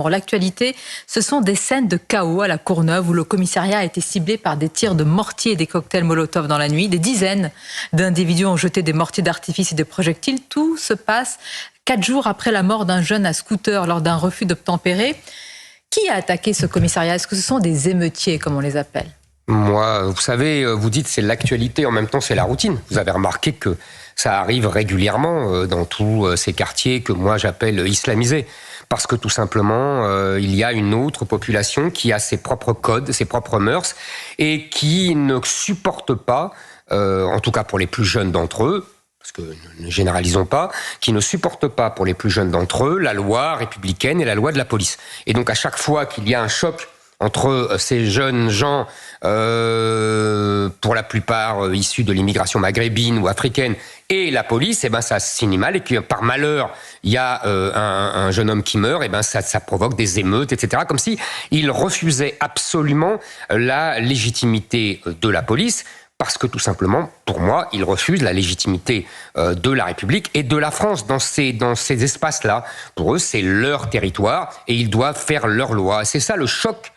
Pour l'actualité, ce sont des scènes de chaos à la Courneuve où le commissariat a été ciblé par des tirs de mortier et des cocktails Molotov dans la nuit. Des dizaines d'individus ont jeté des mortiers d'artifice et des projectiles. Tout se passe 4 jours après la mort d'un jeune à scooter lors d'un refus d'obtempérer. Qui a attaqué ce commissariat? Est-ce que ce sont des émeutiers, comme on les appelle? Moi, vous savez, vous dites c'est l'actualité, en même temps c'est la routine. Vous avez remarqué que ça arrive régulièrement dans tous ces quartiers que moi j'appelle islamisés. Parce que tout simplement, il y a une autre population qui a ses propres codes, ses propres mœurs, et qui ne supporte pas, en tout cas pour les plus jeunes d'entre eux, parce que ne généralisons pas, qui ne supportent pas pour les plus jeunes d'entre eux la loi républicaine et la loi de la police. Et donc à chaque fois qu'il y a un choc entre ces jeunes gens, pour la plupart issus de l'immigration maghrébine ou africaine, et la police, ça se finit mal, et que par malheur, il y a un jeune homme qui meurt, ça provoque des émeutes, etc. Comme si ils refusaient absolument la légitimité de la police, parce que tout simplement, pour moi, ils refusent la légitimité de la République et de la France dans ces espaces-là. Pour eux, c'est leur territoire, et ils doivent faire leur loi. C'est ça le choc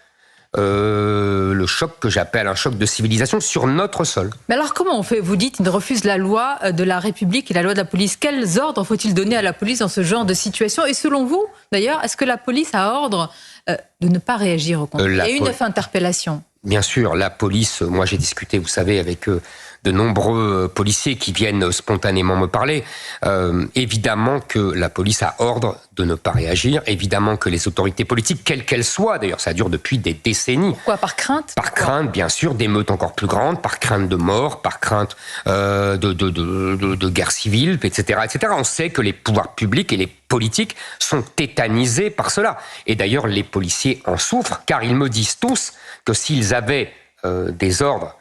que j'appelle un choc de civilisation sur notre sol. Mais alors comment on fait? Vous dites qu'ils refusent la loi de la République et la loi de la police. Quels ordres faut-il donner à la police dans ce genre de situation? Et selon vous, d'ailleurs, est-ce que la police a ordre de ne pas réagir au contraire? Il y a eu 9 interpellations. Bien sûr, la police, moi j'ai discuté, vous savez, avec de nombreux policiers qui viennent spontanément me parler. Évidemment que la police a ordre de ne pas réagir, évidemment que les autorités politiques, quelles qu'elles soient, d'ailleurs ça dure depuis des décennies. Pourquoi? Par crainte? Par crainte, bien sûr, d'émeutes encore plus grandes, par crainte de mort, par crainte de guerre civile, etc., etc. On sait que les pouvoirs publics et les politiques sont tétanisés par cela. Et d'ailleurs, les policiers en souffrent, car ils me disent tous que s'ils avaient des ordres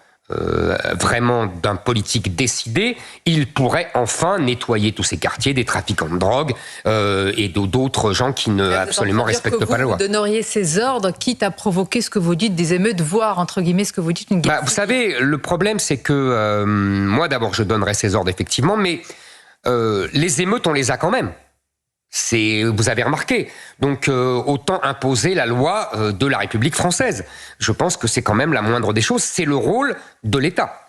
vraiment d'un politique décidé, ils pourraient enfin nettoyer tous ces quartiers des trafiquants de drogue et d'autres gens qui ne absolument respectent pas la loi. Vous donneriez ces ordres, quitte à provoquer ce que vous dites, des émeutes, voire, entre guillemets, ce que vous dites, une guerre civile. Vous savez, le problème, c'est que moi, d'abord, je donnerais ces ordres, effectivement, mais les émeutes, on les a quand même. Vous avez remarqué. Donc, autant imposer la loi de la République française. Je pense que c'est quand même la moindre des choses. C'est le rôle de l'État.